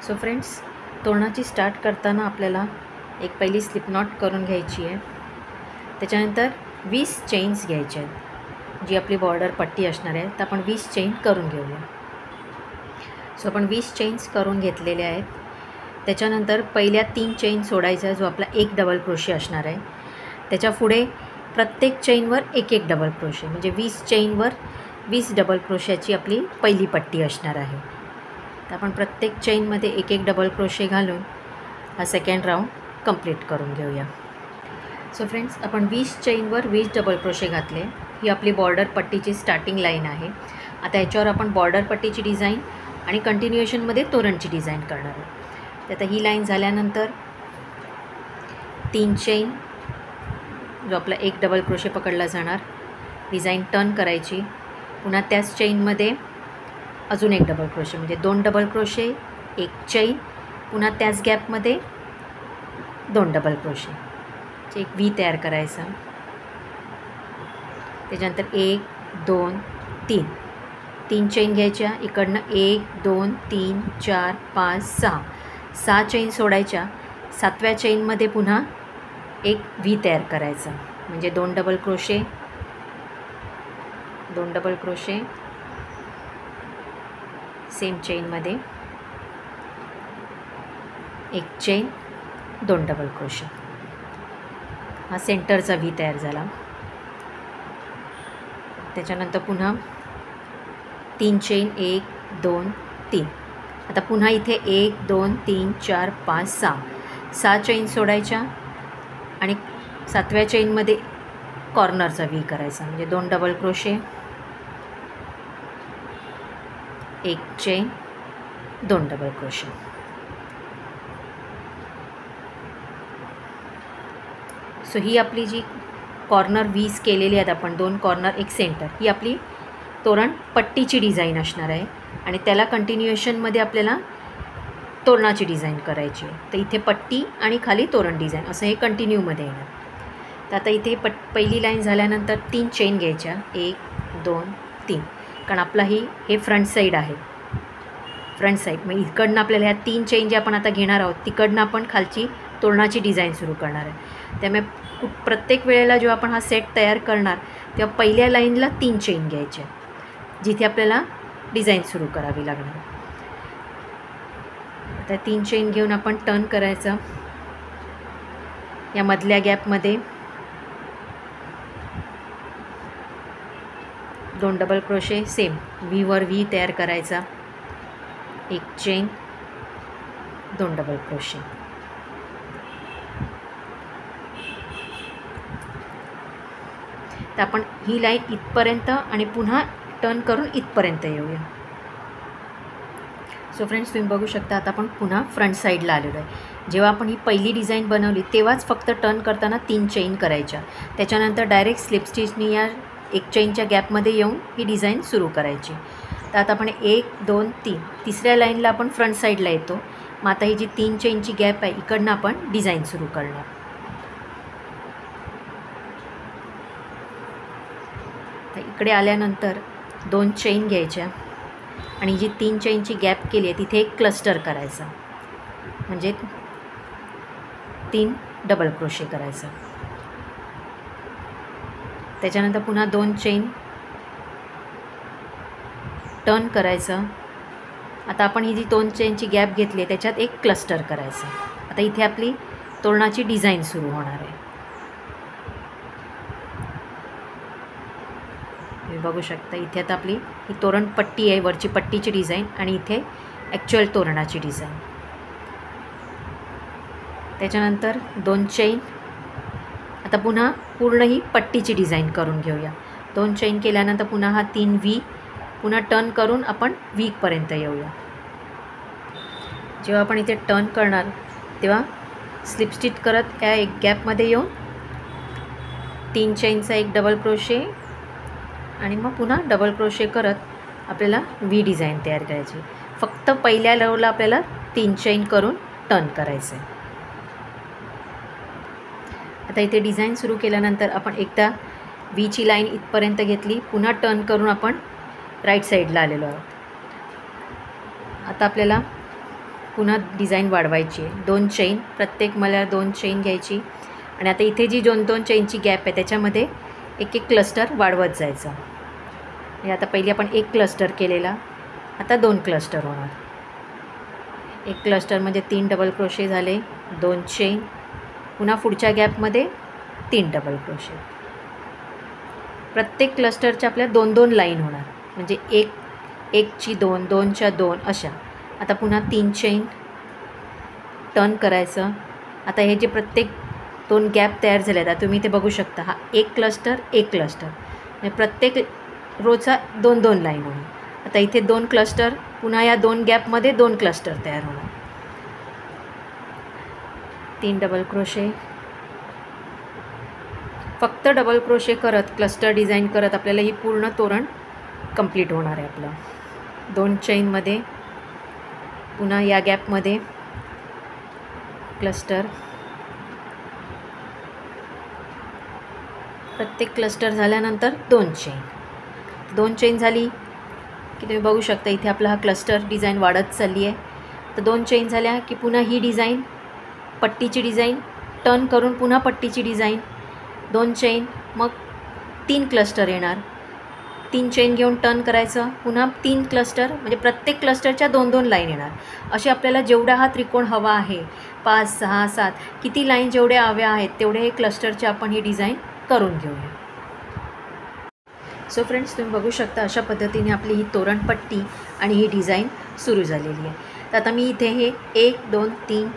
So friends, तोरणाची start करताना आपल्याला एक पहिली स्लिप नॉट करून घ्यायची आहे. त्याच्यानंतर 20 चेन्स घ्यायचे आहेत. जी आपली बॉर्डर पट्टी असणार आहे तर आपण 20 चेन करून घेऊया. सो आपण 20 चेन्स करून घेतलेले आहेत. त्याच्यानंतर पहिल्या 3 चेन सोडायचा जो आपला एक डबल क्रोशे असणार आहे. त्याच्या पुढे प्रत्येक चेनवर एक एक डबल क्रोशे, म्हणजे 20 चेनवर 20 डबल क्रोशाची आपली पहिली पट्टी असणार आहे. तर आपण प्रत्येक चेनमध्ये एक एक डबल क्रोशे घालून हा सेकंड राऊंड कंप्लीट करून घेऊया. सो फ्रेंड्स, आपण 20 चेनवर 20 डबल क्रोशे घातले. ही आपली बॉर्डर पट्टीची स्टार्टिंग लाईन आहे. आता याच्यावर आपण बॉर्डर पट्टीची डिझाईन आणि कंटिन्युएशनमध्ये तोरणची डिझाईन करणार आहे. तर आता ही लाईन झाल्यानंतर 3 चेन, जो आपला एक डबल क्रोशे पकडला जाणार, डिझाईन टर्न करायची. पुन्हा त्याच चेनमध्ये अजून एक डबल क्रोशे, म्हणजे 2 डबल क्रोशे, एक चेन, पुन्हा त्याच गॅपमध्ये 2 डबल क्रोशे, एक व्ही तयार करायचा. त्याच्यानंतर 1 2 3 3 चेन घ्यायच्या. इकडनं 1 2 3 4 5 6 6 चेन सोडायच्या. 7व्या चेनमध्ये पुन्हा एक व्ही तयार करायचा, म्हणजे 2 double crochet, 2 double crochet, same चेनमध्ये एक चेन, 2 डबल क्रोशे. हा सेंटरचा व्ही तयार झाला. त्याच्यानंतर पुन्हा 3 चेन, 1 2 3. आता पुन्हा इथे 1 2 3 4 5 6 6 चेन सोडायच्या आणि 7व्या चेनमध्ये कॉर्नरचा व्ही करायचा, म्हणजे 2 डबल क्रोशे, एक चेन, 2 डबल क्रोशे. सो ही आपली जी कॉर्नर व्हीज केलेली आहेत आपण, 2 कॉर्नर एक सेंटर, ही आपली तोरण पट्टीची डिझाईन असणार आहे. आणि त्याला कंटिन्युएशनमध्ये आपल्याला तोरणाची डिझाईन करायची आहे. तर इथे पट्टी आणि खाली तोरण डिझाईन असं हे कंटिन्यूमध्ये येणार. तर आता इथे पहिली लाईन झाल्यानंतर 3 चेन घ्यायच्या, 1 2 3, कारण आपला हे फ्रंट साईड आहे. फ्रंट साईड मग इकडनं आपल्याला ह्या 3 चेन जे आपण आता घेणार आहोत तिकडनं आपण खालची तोरणाची डिझाईन सुरू करणार आहे. त्यामुळे प्रत्येक वेळेला जेव्हा आपण हा सेट तयार करणार तेव्हा पहिल्या लाईनला 3 चेन घ्यायच्या, जिथे आपल्याला डिझाईन सुरू करावी लागणार. आता 3 चेन घेऊन आपण टर्न करायचं. या मधल्या गॅपमध्ये 2 डबल क्रोशे, सेम व्हीवर व्ही तयार करायचा, एक चेन, 2 डबल क्रोशे. तर आपण ही लाईन इथपर्यंत आणि पुन्हा टर्न करून इथपर्यंत येऊया. सो फ्रेंड्स, तुम्ही बघू शकता आता आपण पुन्हा फ्रंट साईडला आलेलो आहे. जेव्हा आपण ही पहिली डिझाईन बनवली तेव्हाच फक्त टर्न करताना 3 चेन करायच्या. त्याच्यानंतर डायरेक्ट स्लिप स्टिचनी या एक चेनच्या गॅपमध्ये येऊन ही डिझाईन सुरू करायची. तर आता आपण 1 2 3 तिसऱ्या लाईनला आपण फ्रंट साईडला येतो. मग आता ही जी 3 चेनची गॅप आहे इकडनं आपण डिझाईन सुरू करणार. तर इकडे आल्यानंतर 2 चेन घ्यायच्या आणि जी 3 चेनची गॅप केली आहे तिथे एक क्लस्टर करायचा, म्हणजे 3 डबल क्रोशे करायचा. त्याच्यानंतर पुन्हा 2 चेन, टर्न करायचं. आता आपण ही जी 2 चेनची गॅप घेतली आहे त्याच्यात एक क्लस्टर करायचं. आता इथे आपली तोरणाची डिझाईन सुरू होणार आहे. तुम्ही बघू शकता इथे आता आपली ही तोरण पट्टी आहे, वरची पट्टीची डिझाईन, आणि इथे ॲक्च्युअल तोरणाची डिझाईन. त्याच्यानंतर 2 चेन. आता पुन्हा पूर्ण ही पट्टीची डिझाईन करून घेऊया. 2 चेन केल्यानंतर पुन्हा हा 3 व्ही, पुन्हा टर्न करून आपण व्हीपर्यंत येऊया. जेव्हा आपण इथे टर्न करणार तेव्हा स्लिप स्टिच करत या एक गॅपमध्ये येऊन 3 चेनचा एक डबल क्रोशे आणि मग पुन्हा डबल क्रोशे करत आपल्याला व्ही डिझाईन तयार करायची. फक्त पहिल्या लेवलला आपल्याला 3 चेन करून टर्न करायचं आहे. आता इथे डिझाईन सुरू केल्यानंतर आपण एकदा व्हीची लाईन इथपर्यंत घेतली, पुन्हा टर्न करून आपण राईट साईडला आलेलो आहोत. आता आपल्याला पुन्हा डिझाईन वाढवायची आहे. 2 चेन, प्रत्येक मला 2 चेन घ्यायची आणि आता इथे जी 2-2 चेनची गॅप आहे त्याच्यामध्ये एक एक क्लस्टर वाढवत जायचं. हे आता पहिली आपण एक क्लस्टर केलेला, आता 2 क्लस्टर होणार. एक क्लस्टर म्हणजे 3 डबल क्रोशे झाले, 2 चेन, पुन्हा पुढच्या गॅपमध्ये 3 डबल क्रोशे. प्रत्येक क्लस्टरच्या आपल्या 2-2 लाईन होणार, म्हणजे एकची 2, 2च्या 2 अशा. आता पुन्हा 3 चेन, टर्न करायचं. आता हे जे प्रत्येक 2 गॅप तयार झाले आहेत, तुम्ही ते बघू शकता. हा एक क्लस्टर, एक क्लस्टर, म्हणजे प्रत्येक रोचा 2-2 लाईन होणार. आता इथे 2 क्लस्टर, पुन्हा या 2 गॅपमध्ये 2 क्लस्टर तयार होणार. 3 डबल क्रोशे. फक्त डबल क्रोशे करत क्लस्टर डिझाईन करत आपल्याला ही पूर्ण तोरण कंप्लीट होणार आहे आपलं. 2 चेनमध्ये पुन्हा या गॅपमध्ये क्लस्टर. प्रत्येक क्लस्टर झाल्यानंतर 2 चेन. 2 चेन झाली की तुम्ही बघू शकता इथे आपला हा क्लस्टर डिझाईन वाढत चालली आहे. तर 2 चेन झाल्या की पुन्हा ही डिझाईन, पट्टीची डिझाईन, टर्न करून पुन्हा पट्टीची डिझाईन, 2 चेन, मग 3 क्लस्टर येणार. 3 चेन घेऊन टर्न करायचं, पुन्हा 3 क्लस्टर, म्हणजे प्रत्येक क्लस्टरच्या 2-2 लाईन येणार. असे आपल्याला जेवढा हा त्रिकोण हवा आहे, 5, 6, 7 किती लाईन जेवढ्या हव्या आहेत तेवढे हे क्लस्टरचे आपण ही डिझाईन करून घेऊया. सो फ्रेंड्स, तुम्ही बघू शकता अशा पद्धतीने आपली ही तोरणपट्टी आणि ही डिझाईन सुरू झालेली आहे. तर आता मी इथे हे 1, 2, 3,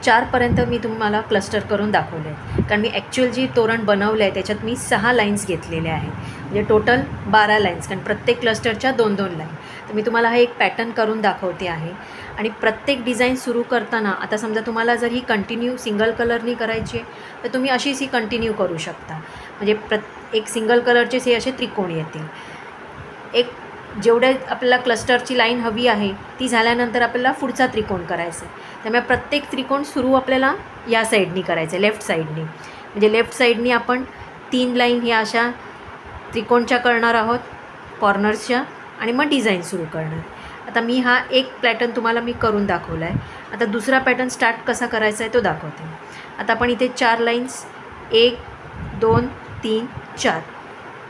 4पर्यंत मी तुम्हाला क्लस्टर करून दाखवले आहेत. कारण मी ॲक्च्युअल जी तोरण बनवलं आहे त्याच्यात मी 6 लाईन्स घेतलेल्या आहेत, म्हणजे टोटल 12 लाईन्स, कारण प्रत्येक क्लस्टरच्या 2-2 लाईन. तर मी तुम्हाला हा एक पॅटर्न करून दाखवते आहे. आणि प्रत्येक डिझाईन सुरू करताना, आता समजा तुम्हाला जर ही कंटिन्यू सिंगल कलरनी करायची आहे तर तुम्ही अशीच ही कंटिन्यू करू शकता. म्हणजे एक सिंगल कलरचेच हे असे त्रिकोण येतील. एक जेवढे आपल्याला क्लस्टरची लाईन हवी आहे ती झाल्यानंतर आपल्याला पुढचा त्रिकोण करायचा आहे. त्यामुळे प्रत्येक त्रिकोण सुरू आपल्याला या साईडनी करायचं आहे, लेफ्ट साईडनी. म्हणजे लेफ्ट साईडनी आपण 3 लाईन ह्या अशा त्रिकोणच्या करणार आहोत, कॉर्नर्सच्या, आणि मग डिझाईन सुरू करणार. आता मी हा एक पॅटर्न तुम्हाला मी करून दाखवला आहे. आता दुसरा पॅटर्न स्टार्ट कसा करायचा आहे तो दाखवते. आता आपण इथे 4 लाईन्स, 1, 2, 3,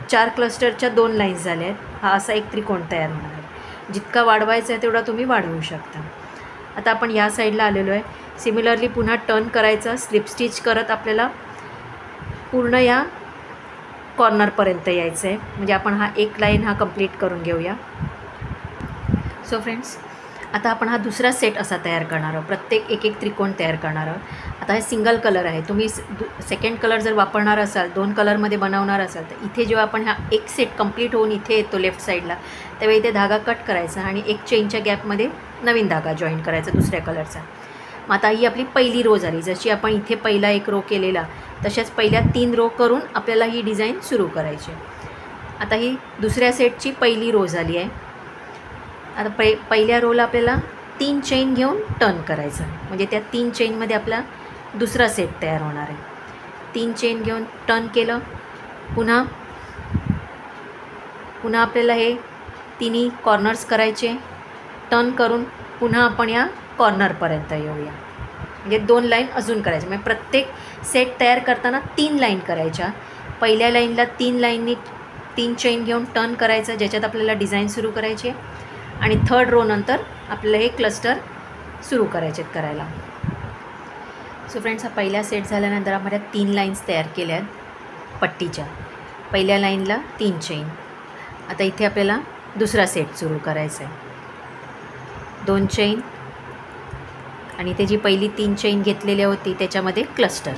4 क्लस्टरच्या 2 लाईन्स झाल्या आहेत. हा असा एक त्रिकोण तयार होणार आहे. जितका वाढवायचा आहे तेवढा तुम्ही वाढवू शकता. आता आपण या साईडला आलेलो आहे. सिमिलरली पुन्हा टर्न करायचा, स्लिप स्टिच करत आपल्याला पूर्ण या कॉर्नरपर्यंत यायचं आहे. म्हणजे आपण हा एक लाईन हा कंप्लीट करून घेऊया. सो फ्रेंड्स, आता आपण हा दुसरा सेट असा तयार करणार आहोत. प्रत्येक एक एक त्रिकोण तयार करणार आहोत. आता हे सिंगल कलर आहे. तुम्ही सेकंड कलर जर वापरणार असाल, 2 कलरमध्ये बनवणार असाल, तर इथे जेव्हा आपण हा एक सेट कंप्लीट होऊन इथे येतो लेफ्ट साईडला, त्यावेळी इथे धागा कट करायचा आणि एक चेनच्या गॅपमध्ये नवीन धागा जॉईन करायचा दुसऱ्या कलरचा. मग आता ही आपली पहिली रो झाली. जशी आपण इथे पहिला एक रो केलेला तशाच पहिल्या 3 रो करून आपल्याला ही डिझाईन सुरू करायची. आता ही दुसऱ्या सेटची पहिली रो झाली आहे. आता पहिल्या रोला आपल्याला 3 चेन घेऊन टर्न करायचं, म्हणजे त्या 3 चेनमध्ये आपला दुसरा सेट तयार होणार आहे. 3 चेन घेऊन टर्न केलं, पुन्हा आपल्याला हे तिन्ही कॉर्नर्स करायचे. टर्न करून पुन्हा आपण या कॉर्नरपर्यंत येऊया. म्हणजे 2 लाईन अजून करायच्या. म्हणजे प्रत्येक सेट तयार करताना 3 लाईन करायच्या. पहिल्या लाईनला 3 लाईननी 3 चेन घेऊन टर्न करायचं, ज्याच्यात आपल्याला डिझाईन सुरू करायची आहे. आणि थर्ड रो नंतर आपल्याला हे क्लस्टर सुरू करायचे करायला. सो फ्रेंड्स, हा पहिला सेट झाल्यानंतर आम्हाला 3 लाईन्स तयार केल्या आहेत पट्टीच्या. पहिल्या लाईनला 3 चेन. आता इथे आपल्याला दुसरा सेट सुरू करायचा आहे. 2 चेन आणि इथे जी पहिली 3 चेन घेतलेली होती त्याच्यामध्ये क्लस्टर,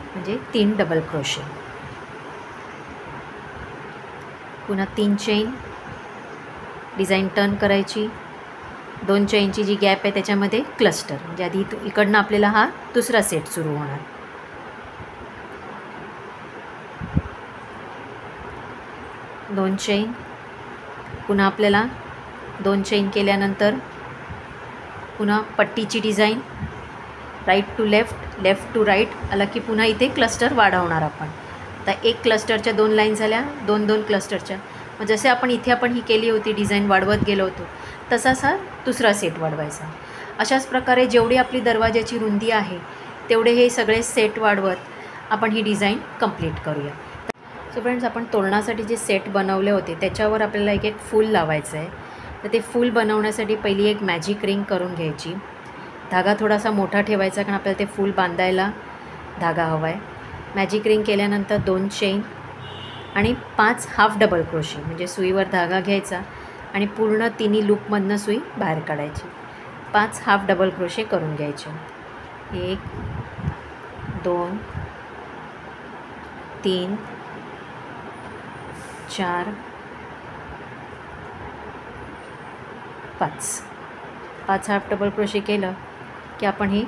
म्हणजे 3 डबल क्रोशे. पुन्हा 3 चेन, डिझाईन टर्न करायची. 2 चेनची जी गॅप आहे त्याच्यामध्ये क्लस्टर, म्हणजे आधी इकडनं आपल्याला हा दुसरा सेट सुरू होणार. दोन चेन, पुन्हा आपल्याला 2 चेन केल्यानंतर पुन्हा पट्टीची design, right to left, left to right आला की पुन्हा इथे क्लस्टर वाढवणार आपण. आता एक क्लस्टरच्या 2 लाईन झाल्या, 2-2 क्लस्टरच्या. मग जसे आपण इथे ही केली होती डिझाईन वाढवत गेलो होतो तसाच हा दुसरा सेट वाढवायचा. अशाच प्रकारे जेवढी आपली दरवाजाची रुंदी आहे तेवढे हे सगळे सेट वाढवत आपण ही डिझाईन कंप्लीट करूया. सो फ्रेंड्स, आपण तोरणासाठी जे सेट बनवले होते त्याच्यावर आपल्याला एक फूल लावायचं आहे. तर ते फूल बनवण्यासाठी पहिली एक मॅजिक रिंग करून घ्यायची. धागा थोडासा मोठा ठेवायचा कारण आपल्याला ते फूल बांधायला धागा हवा आहे. मॅजिक रिंग केल्यानंतर 2 चेन आणि 5 हाफ डबल क्रोशे म्हणजे सुईवर धागा घ्यायचा आणि पूर्ण तिन्ही लूपमधनं सुई बाहेर काढायची. 5 हाफ डबल क्रोशे करून घ्यायचे. 1 2 3 4 5 हाफ डबल क्रोशे केलं की आपण हे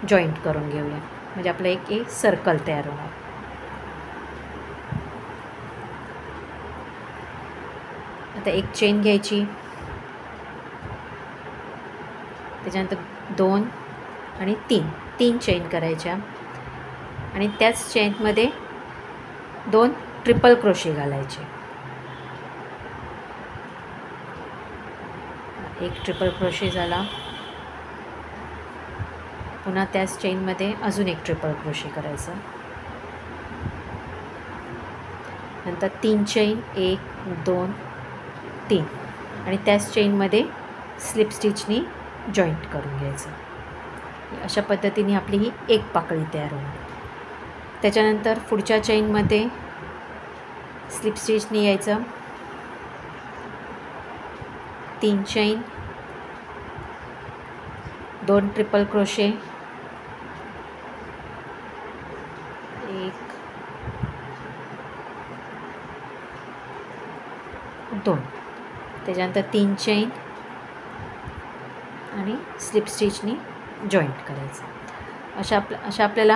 जॉईंट करून घेऊया. म्हणजे आपलं एक सर्कल तयार होणार. आता एक चेन घ्यायची, त्याच्यानंतर 2 आणि 3 चेन करायच्या आणि त्याच चेनमध्ये 2 ट्रिपल क्रोशे घालायचे. एक ट्रिपल क्रोशे झाला, पुन्हा त्याच चेनमध्ये अजून एक ट्रिपल क्रोशे करायचं. नंतर 3 चेन 1 2 3 आणि त्याच चेनमध्ये स्लिप स्टिचनी जॉईंट करून घ्यायचं. अशा पद्धतीने आपली ही एक पाकळी तयार होईल. त्याच्यानंतर पुढच्या चेनमध्ये स्लिप स्टिचनी यायचं. 3 चेन 2 ट्रिपल क्रोशे 1 2 त्याच्यानंतर 3 चेन आणि स्लिप स्टिचनी जॉईंट करायचं. अशा आपल्याला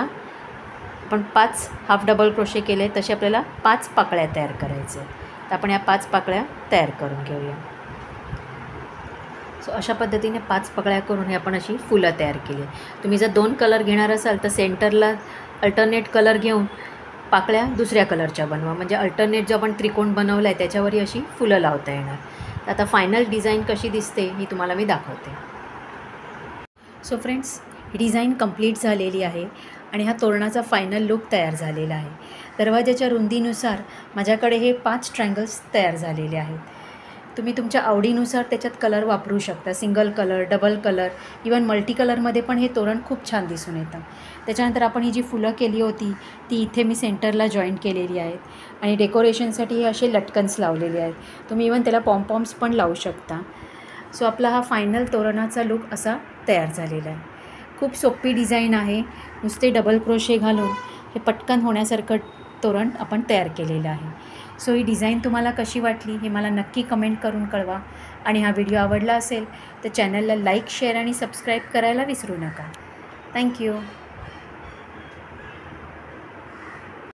आपण 5 हाफ डबल क्रोशे केले तसे आपल्याला 5 पाकळ्या तयार करायचे. तर आपण या 5 पाकळ्या तयार करून घेऊया. सो अशा पद्धतीने 5 पाकळ्या करून हे आपण अशी फुलं तयार केली. तुम्ही जर 2 कलर घेणार असाल तर सेंटरला अल्टरनेट कलर घेऊन पाकळ्या दुसऱ्या कलरच्या बनवा. म्हणजे अल्टरनेट जो आपण त्रिकोण बनवला आहे त्याच्यावरही अशी फुलं लावता येणार. तर आता फायनल डिझाईन कशी दिसते ही तुम्हाला मी दाखवते. सो फ्रेंड्स, ही डिझाईन कंप्लीट झालेली आहे आणि हा तोरणाचा फायनल लुक तयार झालेला आहे. दरवाजाच्या रुंदीनुसार माझ्याकडे हे 5 ट्रायंगल्स तयार झालेले आहेत. तुम्ही तुमच्या आवडीनुसार त्याच्यात कलर वापरू शकता. Single colour, double colour, even multi कलरमध्ये पण हे तोरण खूप छान दिसून येतं. त्याच्यानंतर आपण ही जी फुलं केली होती ती इथे मी सेंटरला जॉईंट केलेली आहेत आणि डेकोरेशनसाठी हे असे लटकन्स लावलेले आहेत. तुम्ही इवन त्याला पॉम्पॉम्स पण लावू शकता. सो आपला हा फायनल तोरणाचा लुक असा तयार झालेला आहे. खूप सोपी डिझाईन आहे. नुसते डबल क्रोशे घालून हे पटकन होण्यासारखं तोरण आपण तयार केलेलं आहे. सो ही डिझाईन तुम्हाला कशी वाटली हे मला नक्की कमेंट करून कळवा. आणि हा व्हिडिओ आवडला असेल तर चॅनलला लाईक, शेअर आणि सबस्क्राईब करायला विसरू नका. थँक्यू.